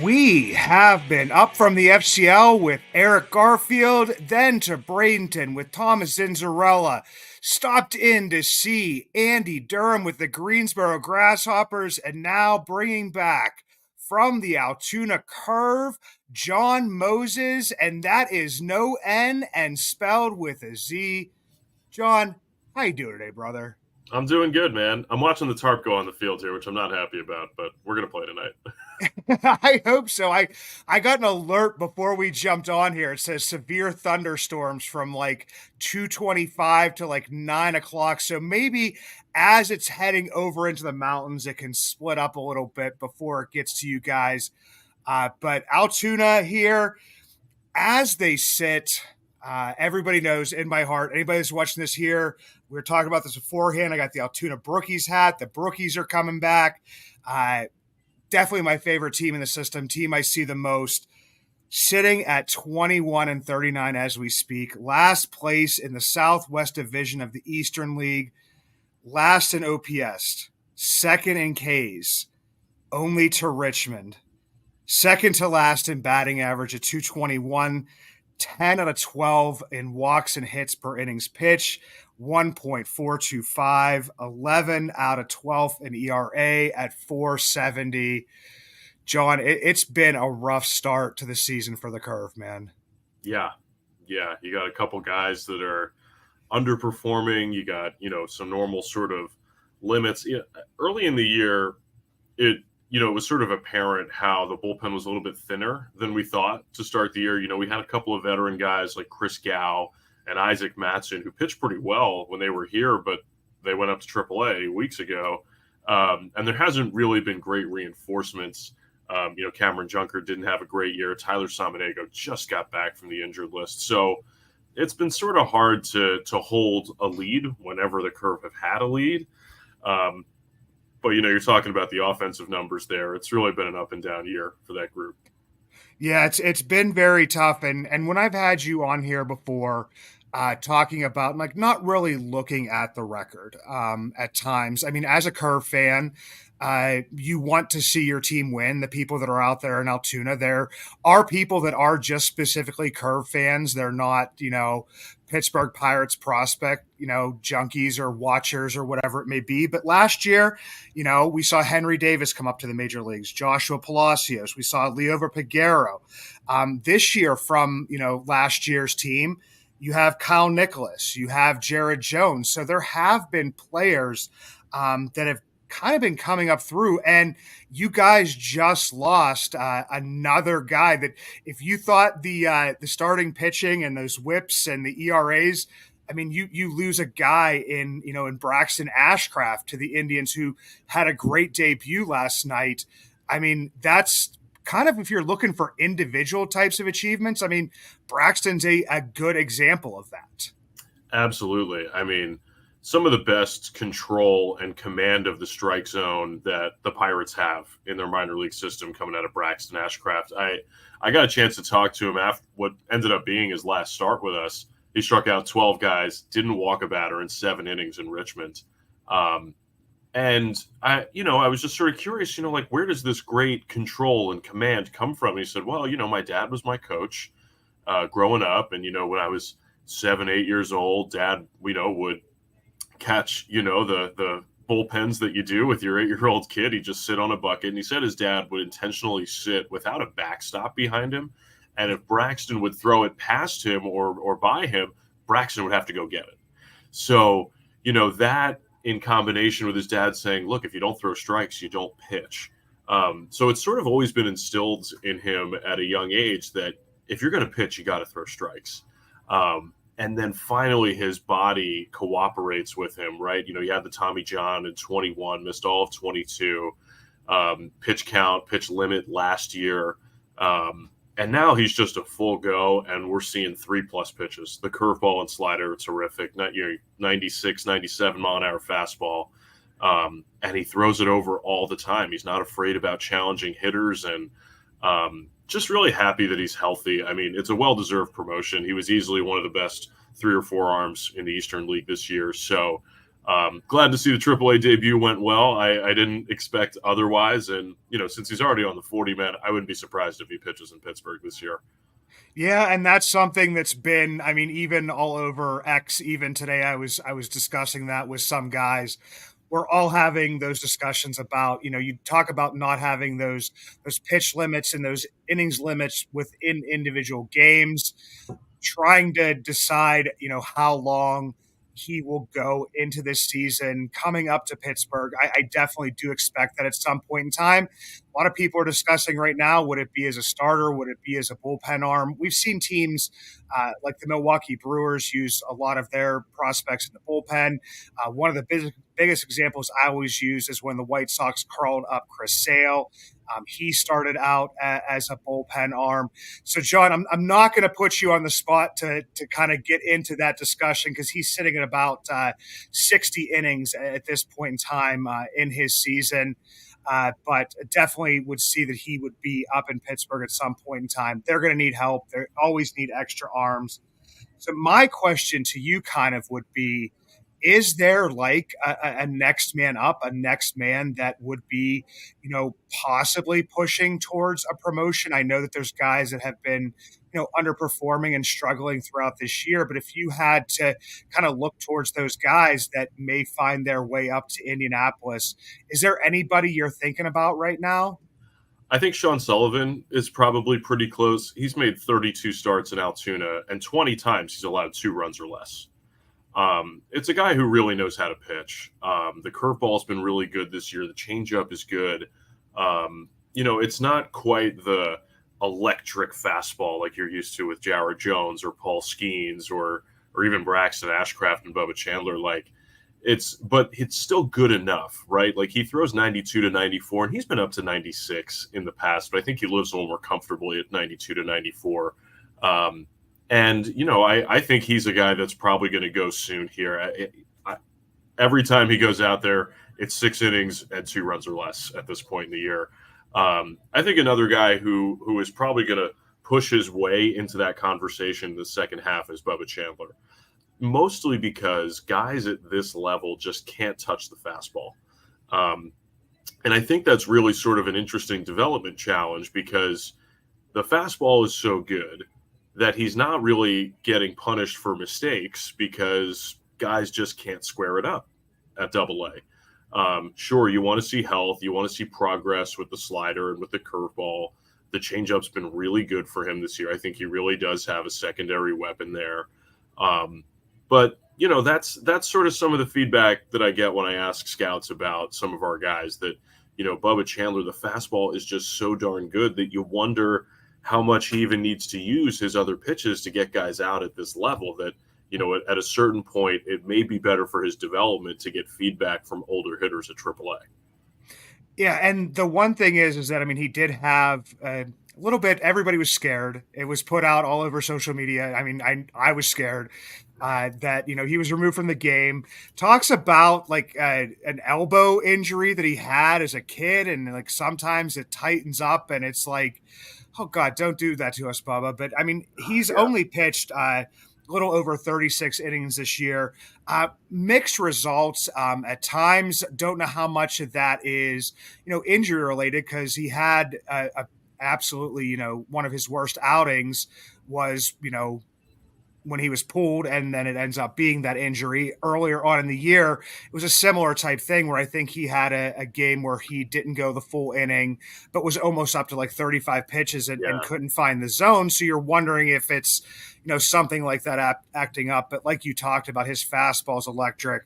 We have been up from the FCL with Eric Garfield, then to Bradenton with Thomas Zinzarella, stopped in to see Andy Durham with the Greensboro Grasshoppers, and now bringing back from the Altoona Curve, Jon Mozes, and that is no N and spelled with a Z. Jon, how you doing today, brother? I'm doing good, man. I'm watching the tarp go on the field here, which I'm not happy about, but we're going to play tonight. I hope so. I got an alert before we jumped on here. It says severe thunderstorms from like 2:25 to like 9 o'clock. So maybe as it's heading over into the mountains, it can split up a little bit before it gets to you guys. But Altoona here, as they sit, everybody knows in my heart, anybody that's watching this here, we were talking about this beforehand. I got the Altoona Brookies hat. The Brookies are coming back. Definitely my favorite team in the system, team I see the most, sitting at 21-39 as we speak. Last place in the Southwest Division of the Eastern League. Last in OPS. Second in Ks. Only to Richmond. Second to last in batting average at 221. 10 out of 12 in walks and hits per innings pitch. 1.425, 11 out of 12 in ERA at 470. Jon, it's been a rough start to the season for the Curve, man. Yeah. You got a couple guys that are underperforming. You got, some normal sort of limits. Early in the year, it was sort of apparent how the bullpen was a little bit thinner than we thought to start the year. We had a couple of veteran guys like Chris Gow and Isaac Matson, who pitched pretty well when they were here, but they went up to AAA weeks ago. And there hasn't really been great reinforcements. Cameron Junker didn't have a great year. Tyler Samaniego just got back from the injured list. So it's been sort of hard to hold a lead whenever the Curve have had a lead. But, you're talking about the offensive numbers there. It's really been an up and down year for that group. Yeah, it's been very tough. And when I've had you on here before, talking about like not really looking at the record at times. I mean, as a Curve fan, you want to see your team win. The people that are out there in Altoona, there are people that are just specifically Curve fans. They're not, Pittsburgh Pirates prospect, junkies or watchers or whatever it may be. But last year, we saw Henry Davis come up to the major leagues, Joshua Palacios. We saw Liover Peguero. This year from, last year's team, you have Kyle Nicholas, you have Jared Jones. So there have been players that have kind of been coming up through, and you guys just lost another guy that if you thought the starting pitching and those whips and the ERAs, I mean, you lose a guy in Braxton Ashcraft to the Indians who had a great debut last night. I mean, that's kind of, if you're looking for individual types of achievements, I mean, Braxton's a good example of that. Absolutely. I mean, some of the best control and command of the strike zone that the Pirates have in their minor league system coming out of Braxton Ashcraft. I got a chance to talk to him after what ended up being his last start with us. He struck out 12 guys, didn't walk a batter in 7 innings in Richmond. And I was just sort of curious, where does this great control and command come from? And he said, well, my dad was my coach growing up. And, when I was 7, 8 years old, Dad, would catch, the bullpens that you do with your 8-year-old kid. He'd just sit on a bucket. And he said his dad would intentionally sit without a backstop behind him. And if Braxton would throw it past him or by him, Braxton would have to go get it. So, that in combination with his dad saying, look, if you don't throw strikes, you don't pitch. So it's sort of always been instilled in him at a young age that if you're going to pitch, you got to throw strikes. And then finally his body cooperates with him, right? He had the Tommy John in 21, missed all of 22, pitch count, pitch limit last year. And now he's just a full go, and we're seeing 3+ pitches. The curveball and slider are terrific. Not your 96, 97 mile an hour fastball. And he throws it over all the time. He's not afraid about challenging hitters, and just really happy that he's healthy. I mean, it's a well-deserved promotion. He was easily one of the best 3 or 4 arms in the Eastern League this year. So Glad to see the AAA debut went well. I didn't expect otherwise, and since he's already on the 40 man, I wouldn't be surprised if he pitches in Pittsburgh this year. Yeah, and that's something that's been, I mean, even all over X, even today I was discussing that with some guys. We're all having those discussions about, you talk about not having those pitch limits and those innings limits within individual games, trying to decide, how long he will go into this season coming up to Pittsburgh. I definitely do expect that at some point in time. A lot of people are discussing right now, would it be as a starter? Would it be as a bullpen arm? We've seen teams like the Milwaukee Brewers use a lot of their prospects in the bullpen. One of the biggest examples I always use is when the White Sox called up Chris Sale. He started out as a bullpen arm. So, John, I'm not going to put you on the spot to kind of get into that discussion because he's sitting at about 60 innings at this point in time in his season. But definitely would see that he would be up in Pittsburgh at some point in time. They're going to need help. They always need extra arms. So my question to you kind of would be, is there like a next man up, a next man that would be, possibly pushing towards a promotion? I know that there's guys that have been, underperforming and struggling throughout this year, but if you had to kind of look towards those guys that may find their way up to Indianapolis, is there anybody you're thinking about right now? I think Sean Sullivan is probably pretty close. He's made 32 starts in Altoona, and 20 times he's allowed 2 runs or less. It's a guy who really knows how to pitch. The curveball's been really good this year. The changeup is good. It's not quite the electric fastball like you're used to with Jared Jones or Paul Skeens or even Braxton Ashcraft and Bubba Chandler. But it's still good enough, right? Like he throws 92 to 94, and he's been up to 96 in the past, but I think he lives a little more comfortably at 92 to 94. I think he's a guy that's probably going to go soon here. Every time he goes out there, it's 6 innings and 2 runs or less at this point in the year. I think another guy who is probably going to push his way into that conversation in the second half is Bubba Chandler, mostly because guys at this level just can't touch the fastball. And I think that's really sort of an interesting development challenge because the fastball is so good that he's not really getting punished for mistakes because guys just can't square it up at Double-A. Sure, you want to see health, you want to see progress with the slider and with the curveball. The changeup's been really good for him this year. I think he really does have a secondary weapon there. But that's sort of some of the feedback that I get when I ask scouts about some of our guys that, Bubba Chandler, the fastball is just so darn good that you wonder how much he even needs to use his other pitches to get guys out at this level that, at a certain point, it may be better for his development to get feedback from older hitters at AAA. Yeah, and the one thing is that I mean, he did have a little bit. Everybody was scared. It was put out all over social media. I mean, I was scared that he was removed from the game. Talks about like an elbow injury that he had as a kid, and like sometimes it tightens up, and it's like, oh God, don't do that to us, Bubba. But I mean, he's Yeah. only pitched a little over 36 innings this year. Mixed results at times. Don't know how much of that is, injury related because he had absolutely, one of his worst outings was, when he was pulled and then it ends up being that injury earlier on in the year. It was a similar type thing where I think he had a game where he didn't go the full inning, but was almost up to like 35 pitches and Yeah. couldn't find the zone. So you're wondering if it's, something like that acting up. But like you talked about, his fastball is electric.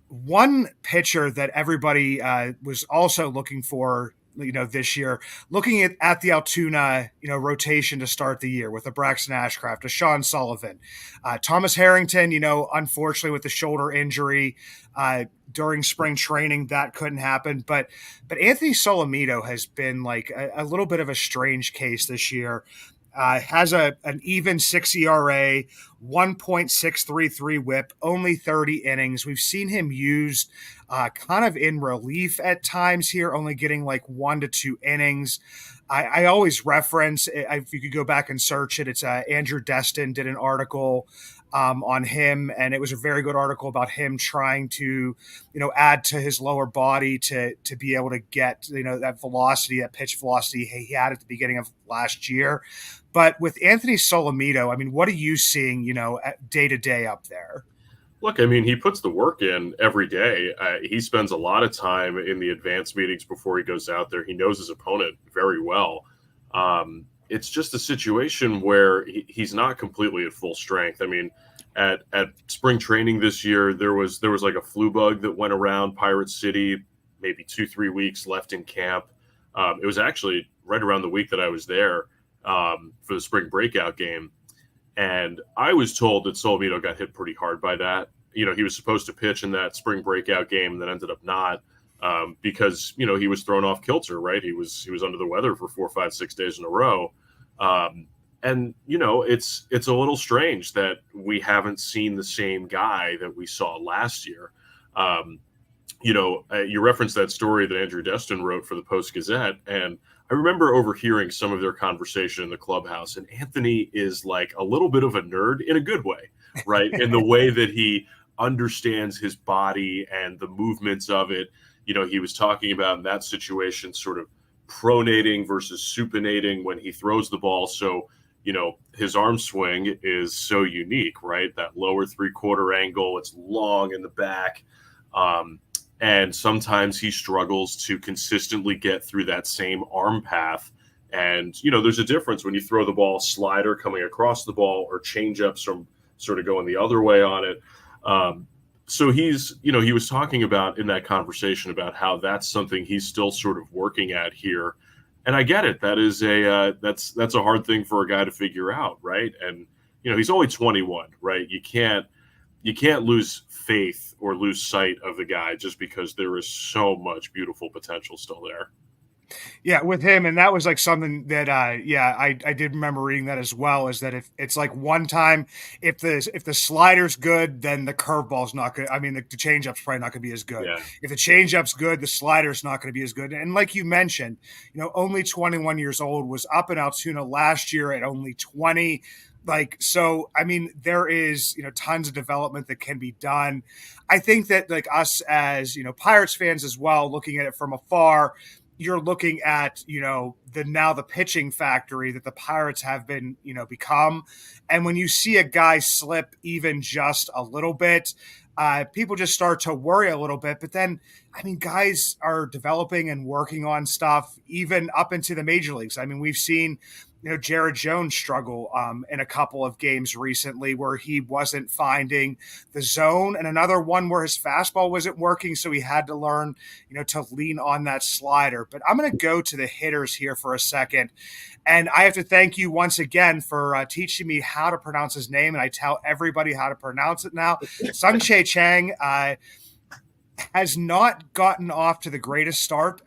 One pitcher that everybody was also looking for, this year, looking at the Altoona, rotation to start the year with a Braxton Ashcraft, a Sean Sullivan, Thomas Harrington, unfortunately with the shoulder injury during spring training, that couldn't happen. But Anthony Solomito has been like a little bit of a strange case this year. Has an even 6 ERA, 1.633 whip, only 30 innings. We've seen him used kind of in relief at times here, only getting like 1 to 2 innings. I always reference, if you could go back and search it, it's Andrew Destin did an article on him, and it was a very good article about him trying to, add to his lower body to be able to get, that velocity, that pitch velocity he had at the beginning of last year. But with Anthony Solomito, I mean, what are you seeing, day to day up there? Look, I mean, he puts the work in every day. He spends a lot of time in the advanced meetings before he goes out there. He knows his opponent very well. It's just a situation where he's not completely at full strength. I mean, at spring training this year, there was like a flu bug that went around Pirate City, maybe 2-3 weeks left in camp. It was actually right around the week that I was there for the spring breakout game. And I was told that Solomito got hit pretty hard by that. He was supposed to pitch in that spring breakout game that ended up not because, he was thrown off kilter, right? He was under the weather for 4, 5, 6 days in a row. And it's a little strange that we haven't seen the same guy that we saw last year. You referenced that story that Andrew Destin wrote for the Post-Gazette, and I remember overhearing some of their conversation in the clubhouse, and Anthony is like a little bit of a nerd in a good way, right? In the way that he understands his body and the movements of it. He was talking about in that situation sort of pronating versus supinating when he throws the ball. So, his arm swing is so unique, right? That lower 3/4 angle, it's long in the back. And sometimes he struggles to consistently get through that same arm path. And, there's a difference when you throw the ball slider coming across the ball or changeups from sort of going the other way on it. So he was talking about in that conversation about how that's something he's still sort of working at here. And I get it. That is that's a hard thing for a guy to figure out. Right. And, he's only 21, right? You can't lose faith or lose sight of the guy just because there is so much beautiful potential still there. Yeah, with him, and that was like something that, I did remember reading that as well. Is that if it's like one time, if the slider's good, then the curveball's not good. I mean, the changeup's probably not going to be as good. Yeah. If the changeup's good, the slider's not going to be as good. And like you mentioned, only 21 years old, was up in Altoona last year at only 20. So I mean, there is, tons of development that can be done. I think that, like, us as, Pirates fans as well, looking at it from afar, you're looking at, the pitching factory that the Pirates have been, become. And when you see a guy slip even just a little bit, people just start to worry a little bit. But then, I mean, guys are developing and working on stuff even up into the major leagues. I mean, we've seen, Jared Jones struggle in a couple of games recently where he wasn't finding the zone, and another one where his fastball wasn't working. So he had to learn, to lean on that slider. But I'm going to go to the hitters here for a second. And I have to thank you once again for teaching me how to pronounce his name. And I tell everybody how to pronounce it now. Sung-Chae Chang has not gotten off to the greatest start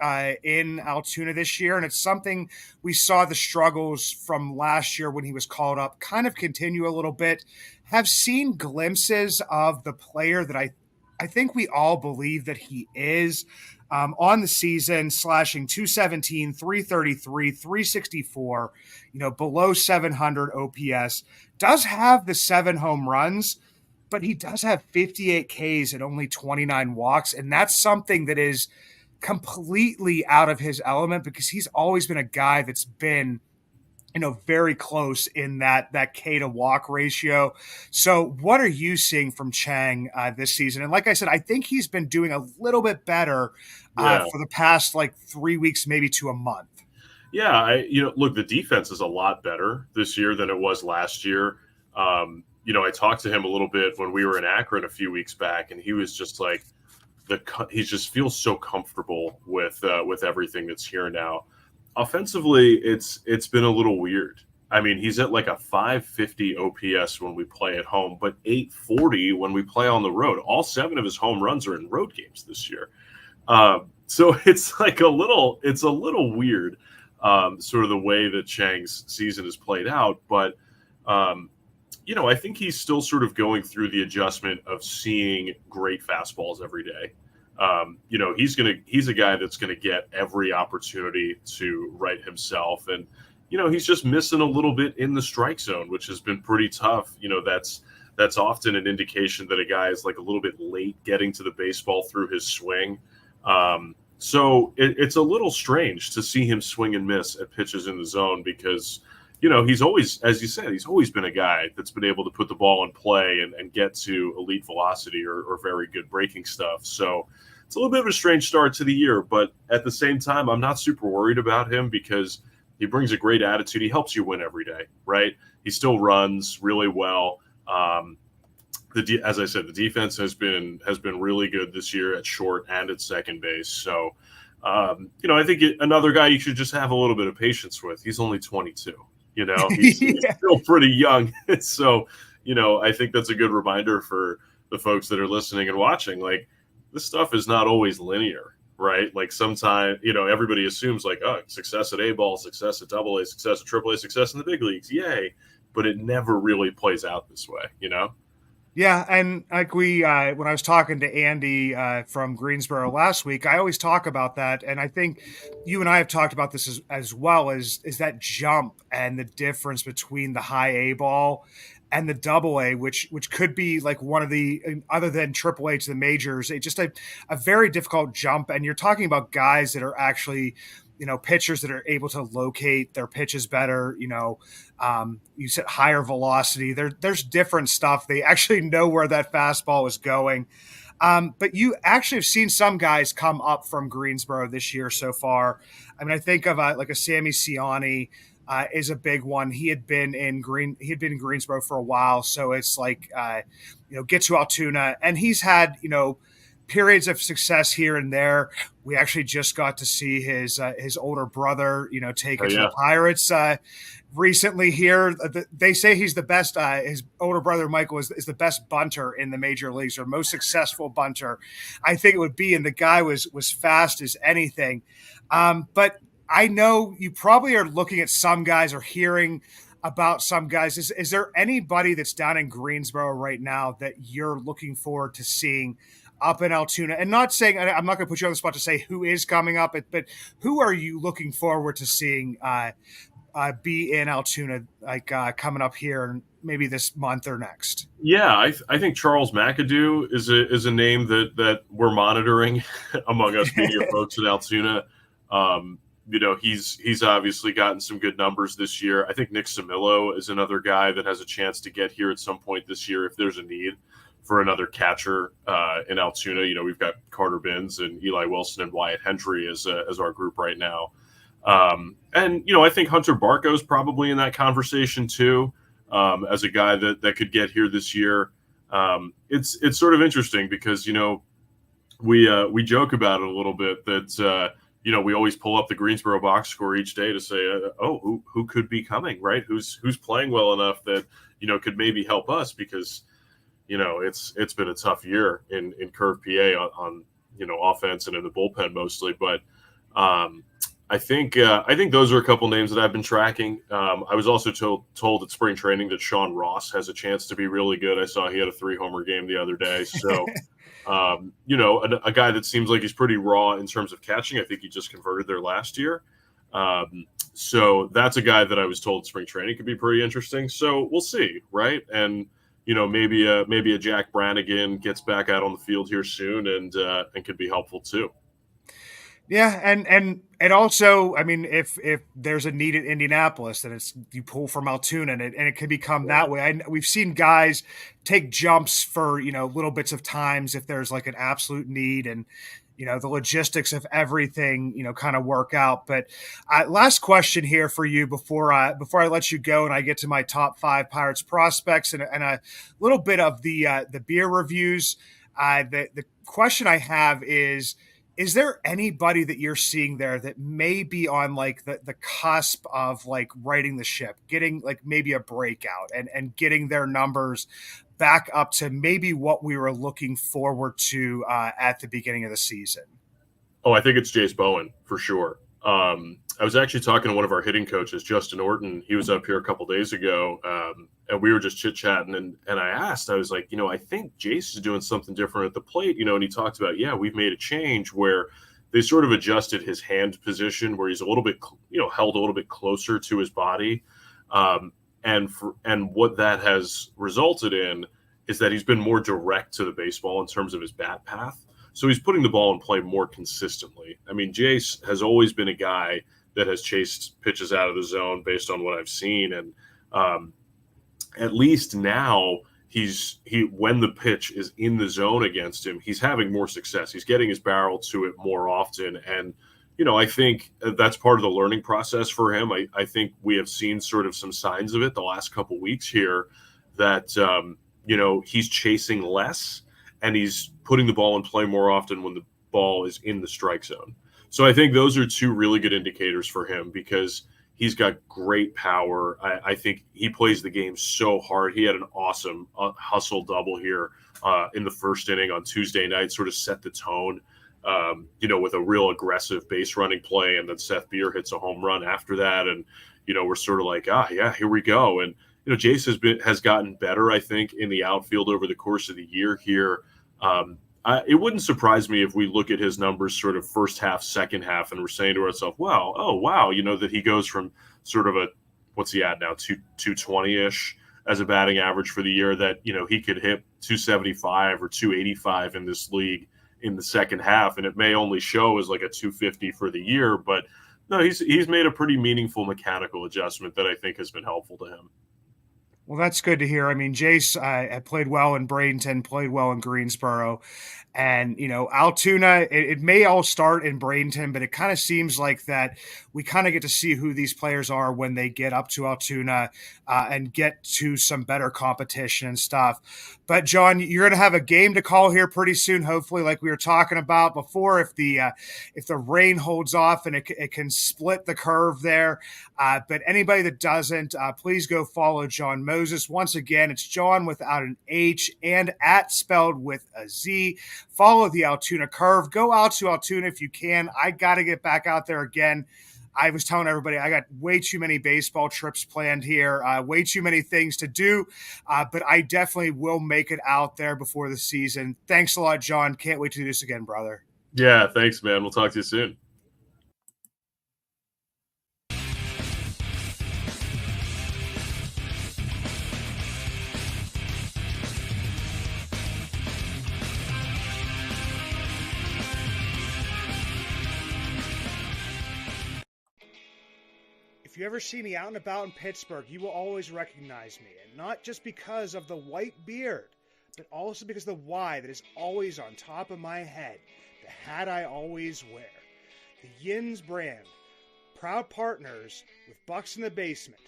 in Altoona this year. And it's something we saw the struggles from last year when he was called up kind of continue a little bit. Have seen glimpses of the player that I think we all believe that he is. On the season, slashing 217, 333, 364, below 700 OPS, does have the 7 home runs, but he does have 58 Ks and only 29 walks. And that's something that is completely out of his element because he's always been a guy that's been, very close in that K to walk ratio. So what are you seeing from Chang this season? And like I said, I think he's been doing a little bit better for the past 3 weeks, maybe to a month. Yeah. Look, the defense is a lot better this year than it was last year. I talked to him a little bit when we were in Akron a few weeks back, and he was just like, he just feels so comfortable with everything that's here now. Offensively, it's been a little weird. I mean, he's at like a 550 OPS when we play at home, but 840 when we play on the road. All 7 of his home runs are in road games this year. So it's like a little weird, sort of the way that Chang's season is played out. But, I think he's still sort of going through the adjustment of seeing great fastballs every day. He's a guy that's gonna get every opportunity to right himself, and he's just missing a little bit in the strike zone, which has been pretty tough. That's often an indication that a guy is like a little bit late getting to the baseball through his swing. So it's a little strange to see him swing and miss at pitches in the zone because, he's always, as you said, he's always been a guy that's been able to put the ball in play and get to elite velocity or very good breaking stuff. So it's a little bit of a strange start to the year, but at the same time, I'm not super worried about him because he brings a great attitude. He helps you win every day, right? He still runs really well. As I said, the defense has been really good this year at short and at second base. So, I think another guy you should just have a little bit of patience with. He's only 22. He's Yeah. still pretty young. So, I think that's a good reminder for the folks that are listening and watching. Like, this stuff is not always linear, right? Like sometimes, everybody assumes like, oh, success at A ball, success at double A, success at triple A, success in the big leagues. Yay. But it never really plays out this way. Yeah, and like when I was talking to Andy from Greensboro last week, I always talk about that, and I think you and I have talked about this as well as is that jump and the difference between the high A ball and the double A, which could be like one of the other than triple A to the majors, just a very difficult jump, and you're talking about guys that are actually pitchers that are able to locate their pitches better. You said higher velocity. There's different stuff. They actually know where that fastball is going. But you actually have seen some guys come up from Greensboro this year so far. I mean, I think of like a Sammy Ciani is a big one. He had been in Greensboro for a while, so it's like get to Altoona, and he's had periods of success here and there. We actually just got to see his older brother, take Oh, it to the yeah. Pirates recently here. They say he's the best. His older brother, Michael, is the best bunter in the major leagues, or most successful bunter, I think it would be. And the guy was fast as anything. But I know you probably are looking at some guys or hearing about some guys. Is there anybody that's down in Greensboro right now that you're looking forward to seeing up in Altoona? And not saying, I'm not going to put you on the spot to say who is coming up, but who are you looking forward to seeing be in Altoona, like coming up here maybe this month or next? Yeah, I think Charles McAdoo is a name that we're monitoring among us media folks in Altoona. He's obviously gotten some good numbers this year. I think Nick Samillo is another guy that has a chance to get here at some point this year if there's a need for another catcher in Altoona. We've got Carter Binns and Eli Wilson and Wyatt Hendry as our group right now. And I think Hunter Barco's probably in that conversation too, as a guy that could get here this year. It's sort of interesting because we joke about it a little bit that we always pull up the Greensboro box score each day to say, who could be coming, right? Who's playing well enough that could maybe help us because it's been a tough year in Curve PA on offense and in the bullpen mostly, but. I think those are a couple names that I've been tracking. I was also told at spring training that Sean Ross has a chance to be really good. I saw he had a 3-homer game the other day. So, a guy that seems like he's pretty raw in terms of catching. I think he just converted there last year. So that's a guy that I was told spring training could be pretty interesting. So we'll see, right? And maybe a Jack Brannigan gets back out on the field here soon and could be helpful too. Yeah, and also, I mean, if there's a need in Indianapolis, then you pull from Altoona, and it can become that way. We've seen guys take jumps for little bits of times if there's like an absolute need, and the logistics of everything kind of work out. But last question here for you before I let you go and I get to my top 5 Pirates prospects and a little bit of the beer reviews. The question I have is there anybody that you're seeing there that may be on like the cusp of like righting the ship, getting like maybe a breakout and getting their numbers back up to maybe what we were looking forward to at the beginning of the season? Oh, I think it's Jace Bowen for sure. I was actually talking to one of our hitting coaches, Justin Orton. He was up here a couple days ago, and we were just chit chatting. And I asked, I was like, I think Jace is doing something different at the plate, and he talked about, yeah, we've made a change where they sort of adjusted his hand position, where he's a little bit, held a little bit closer to his body, and what that has resulted in is that he's been more direct to the baseball in terms of his bat path. So he's putting the ball in play more consistently. I mean, Jace has always been a guy that has chased pitches out of the zone based on what I've seen. And at least now when the pitch is in the zone against him, he's having more success. He's getting his barrel to it more often. And, I think that's part of the learning process for him. I think we have seen sort of some signs of it the last couple of weeks here that, he's chasing less and he's putting the ball in play more often when the ball is in the strike zone. So I think those are two really good indicators for him because he's got great power. I think he plays the game so hard. He had an awesome hustle double here in the first inning on Tuesday night, sort of set the tone, with a real aggressive base running play. And then Seth Beer hits a home run after that. And, we're sort of like, yeah, here we go. And, Jace has gotten better, I think, in the outfield over the course of the year here. It wouldn't surprise me if we look at his numbers sort of first half, second half, and we're saying to ourselves, wow, that he goes from sort of what's he at now, 220-ish as a batting average for the year, that, he could hit 275 or 285 in this league in the second half, and it may only show as like a 250 for the year, but no, he's made a pretty meaningful mechanical adjustment that I think has been helpful to him. Well, that's good to hear. I mean, Jace had played well in Bradenton, played well in Greensboro. And, Altoona, it may all start in Bradenton, but it kind of seems like that we kind of get to see who these players are when they get up to Altoona and get to some better competition and stuff. But, John, you're going to have a game to call here pretty soon, hopefully, like we were talking about before, if the rain holds off and it can split the curve there. But anybody that doesn't, please go follow Jon Mozes. Once again, it's John without an H and @ spelled with a Z. Follow the Altoona curve. Go out to Altoona if you can. I got to get back out there again. I was telling everybody I got way too many baseball trips planned here, way too many things to do, but I definitely will make it out there before the season. Thanks a lot, John. Can't wait to do this again, brother. Yeah, thanks, man. We'll talk to you soon. If you ever see me out and about in Pittsburgh, you will always recognize me, and not just because of the white beard, but also because of the Y that is always on top of my head, the hat I always wear. The Yins brand, proud partners with Bucs in the Basement.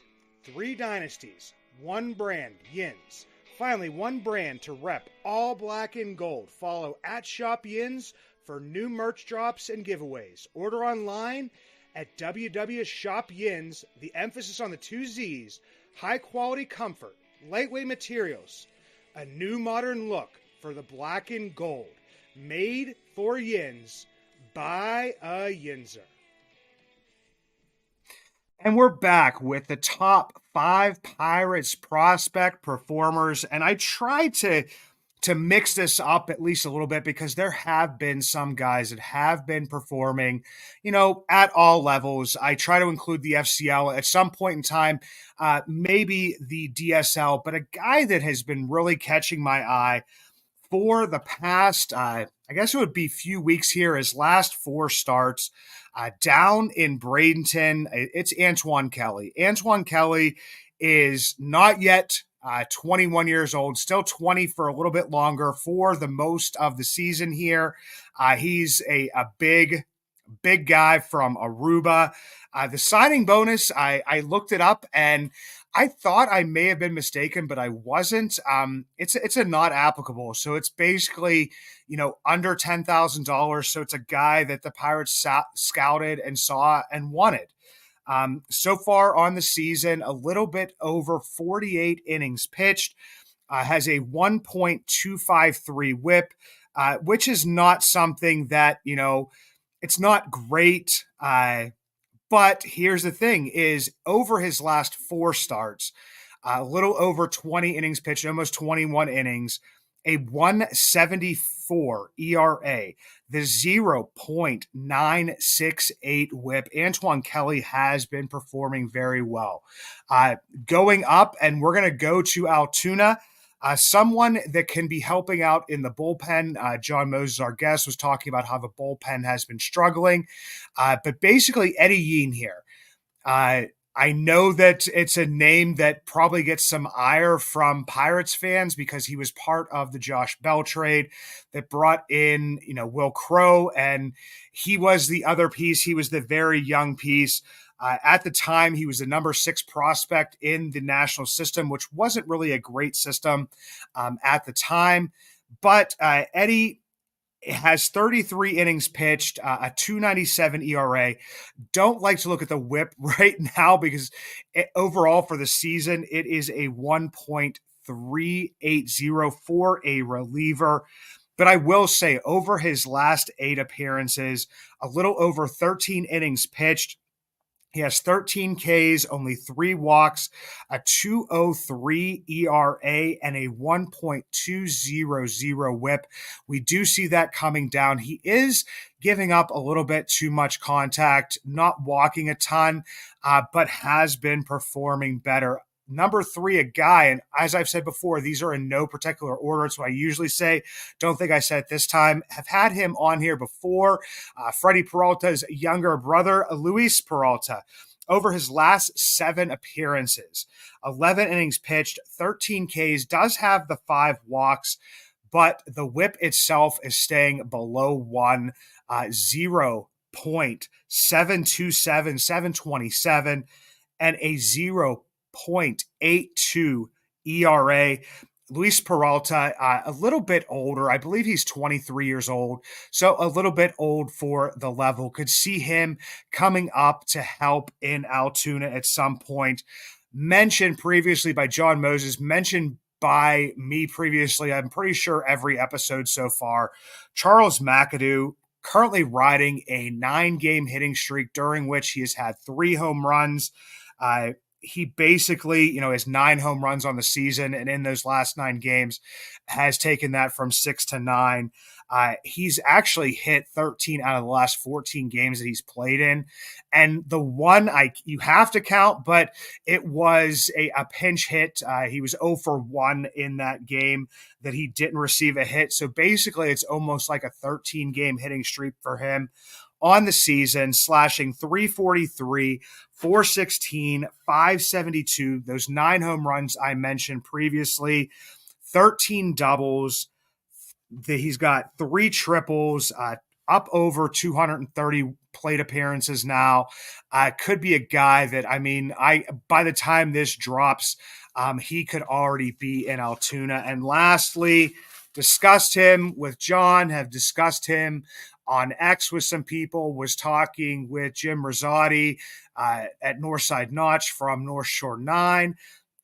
3 dynasties, 1 brand, Yins. Finally, 1 brand to rep all black and gold. Follow @ShopYins for new merch drops and giveaways. Order online at www.shopyins, the emphasis on the 2 Z's, high quality comfort, lightweight materials, a new modern look for the black and gold, made for Yins by a Yinzer. And we're back with the top 5 Pirates prospect performers, and I tried to mix this up at least a little bit because there have been some guys that have been performing, at all levels. I try to include the FCL at some point in time, maybe the DSL, but a guy that has been really catching my eye for the past, I guess it would be few weeks here, his last 4 starts down in Bradenton. It's Antoine Kelly. Antoine Kelly is not yet 21 years old, still 20 for a little bit longer for the most of the season here. He's a big guy from Aruba. The signing bonus, I looked it up and I thought I may have been mistaken, but I wasn't. It's a not applicable. So it's basically, under $10,000. So it's a guy that the Pirates scouted and saw and wanted. So far on the season, a little bit over 48 innings pitched, has a 1.253 whip, which is not something that, it's not great, But here's the thing is over his last 4 starts, a little over 20 innings pitched, almost 21 innings, a 174 ERA, the 0.968 whip. Antoine Kelly has been performing very well. Going up, and we're going to go to Altoona. Someone that can be helping out in the bullpen. Jon Mozes, our guest, was talking about how the bullpen has been struggling. But basically, Eddie Yean here. Uh, I know that it's a name that probably gets some ire from Pirates fans because he was part of the Josh Bell trade that brought in, Will Crow, and he was the other piece. He was the very young piece. At the time, he was the number 6 prospect in the national system, which wasn't really a great system at the time. But Eddie has 33 innings pitched, a 297 ERA. Don't like to look at the whip right now because overall for the season, it is a 1.380 for a reliever. But I will say, over his last 8 appearances, a little over 13 innings pitched, he has 13 Ks, only 3 walks, a 2.03 ERA, and a 1.200 whip. We do see that coming down. He is giving up a little bit too much contact, not walking a ton, but has been performing better. Number 3, a guy, and as I've said before, these are in no particular order. So I usually say, don't think I said it this time. Have had him on here before. Freddie Peralta's younger brother, Luis Peralta. Over his last 7 appearances, 11 innings pitched, 13 Ks, does have the 5 walks, but the whip itself is staying below 1, 0.727, 727, and a 0.82 ERA. Luis Peralta, a little bit older. I believe he's 23 years old, so a little bit old for the level. Could see him coming up to help in Altoona at some point. Mentioned previously by Jon Mozes, mentioned by me previously, I'm pretty sure every episode so far, Charles McAdoo, currently riding a 9-game hitting streak during which he has had 3 home runs. He basically, has 9 home runs on the season, and in those last 9 games has taken that from 6 to 9. He's actually hit 13 out of the last 14 games that he's played in. And the one you have to count, but it was a pinch hit. He was 0 for 1 in that game that he didn't receive a hit. So basically, it's almost like a 13-game hitting streak for him on the season, slashing 343, 416, 572, those 9 home runs I mentioned previously, 13 doubles. He's got 3 triples, up over 230 plate appearances now. Could be a guy that, by the time this drops, he could already be in Altoona. And lastly, discussed him with John, have discussed him on X with some people, was talking with Jim Rosati at Northside Notch from North Shore 9.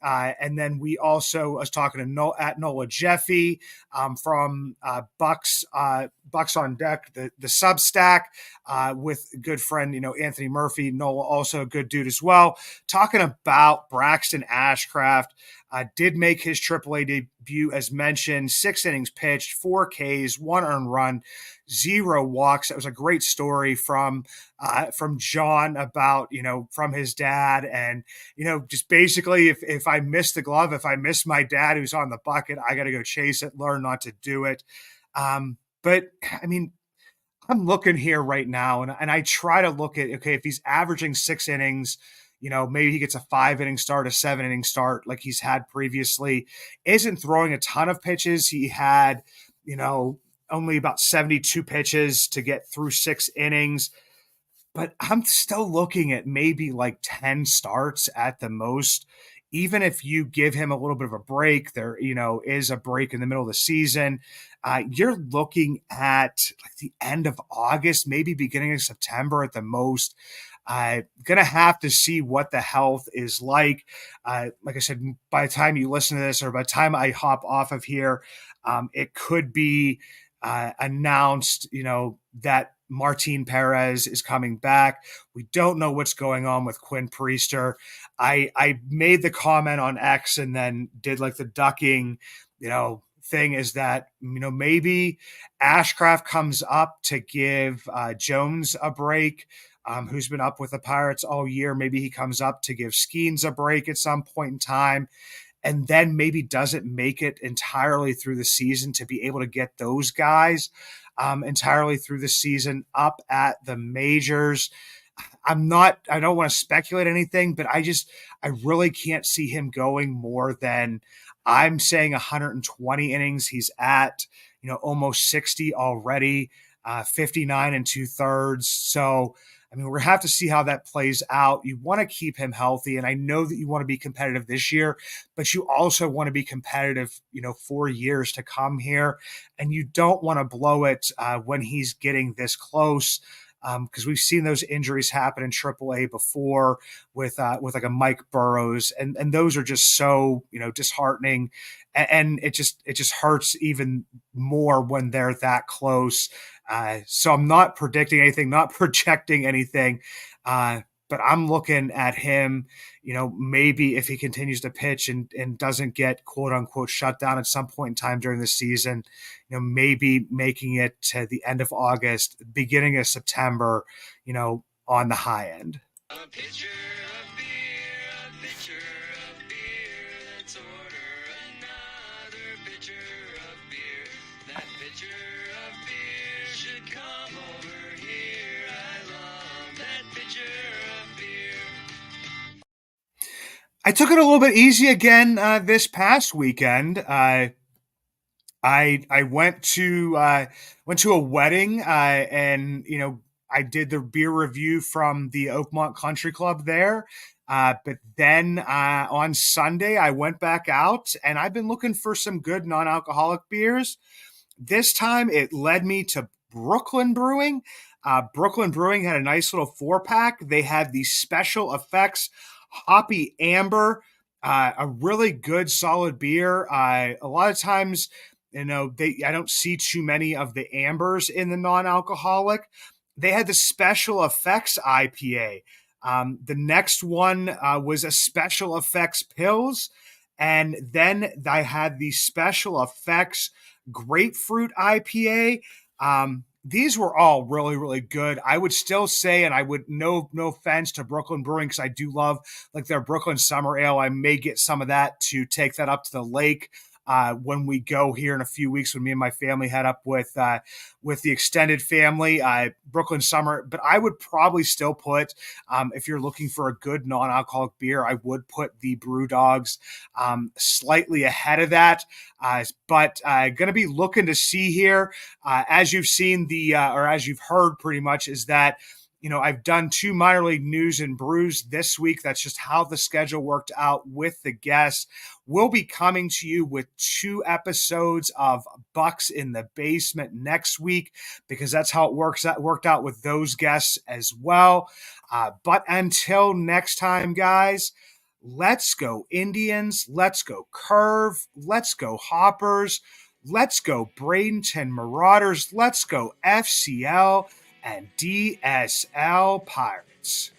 And then we also was talking to at Nola Jeffy from Bucs on Deck, the Substack with a good friend, Anthony Murphy. Nola also a good dude as well. Talking about Braxton Ashcraft. Did make his AAA debut, as mentioned, 6 innings pitched, 4 Ks, 1 earned run, 0 walks. That was a great story from John about, from his dad. And, just basically if I miss the glove, if I miss my dad who's on the bucket, I got to go chase it, learn not to do it. But I'm looking here right now and I try to look at, okay, if he's averaging 6 innings, maybe he gets a 5-inning start, a 7-inning start like he's had previously. Isn't throwing a ton of pitches. He had, only about 72 pitches to get through 6 innings. But I'm still looking at maybe like 10 starts at the most. Even if you give him a little bit of a break, there, is a break in the middle of the season. You're looking at like the end of August, maybe beginning of September at the most. Gonna have to see what the health is like. Like I said, by the time you listen to this or by the time I hop off of here, it could be announced, that Martin Perez is coming back. We don't know what's going on with Quinn Priester. I made the comment on X and then did like the ducking, thing is that, maybe Ashcraft comes up to give Jones a break, who's been up with the Pirates all year. Maybe he comes up to give Skeens a break at some point in time, and then maybe doesn't make it entirely through the season to be able to get those guys entirely through the season up at the majors. I don't want to speculate anything, but I really can't see him going more than, I'm saying, 120 innings. He's at, almost 60 already, 59 and 2/3. So, I mean, we're going to have to see how that plays out. You want to keep him healthy. And I know that you want to be competitive this year, but you also want to be competitive, for years to come here. And you don't want to blow it when he's getting this close, because we've seen those injuries happen in AAA before with like a Mike Burrows, and those are just so disheartening, and it just hurts even more when they're that close. So I'm not predicting anything, not projecting anything, but I'm looking at him, maybe if he continues to pitch and doesn't get quote unquote shut down at some point in time during the season, maybe making it to the end of August, beginning of September, on the high end. A pitcher of beer, a pitcher of beer, let's order another pitcher of beer. That pitcher of beer should come over here. I love that pitcher of beer. I took it a little bit easy again this past weekend. I went to a wedding, and I did the beer review from the Oakmont Country Club there. But then on Sunday I went back out, and I've been looking for some good non-alcoholic beers. This time it led me to Brooklyn Brewing. Brooklyn Brewing had a nice little 4-pack. They had the Special Effects Hoppy Amber, a really good solid beer. A lot of times, I don't see too many of the ambers in the non-alcoholic. They had the Special Effects IPA. The next one was a Special Effects Pills. And then I had the Special Effects Grapefruit IPA. These were all really, really good. I would still say, and I would no offense to Brooklyn Brewing, because I do love like their Brooklyn Summer Ale. I may get some of that to take that up to the lake when we go here in a few weeks, when me and my family head up with the extended family, Brooklyn Summer. But I would probably still put, if you're looking for a good non-alcoholic beer, I would put the Brew Dogs slightly ahead of that. But going to be looking to see here, as you've seen or as you've heard pretty much, is that I've done 2 minor league news and brews this week. That's just how the schedule worked out with the guests. We'll be coming to you with 2 episodes of Bucs in the Basement next week, because that's how it worked out with those guests as well. But until next time, guys, let's go Indians. Let's go Curve. Let's go Hoppers. Let's go Bradenton Marauders. Let's go FCL and DSL Pirates.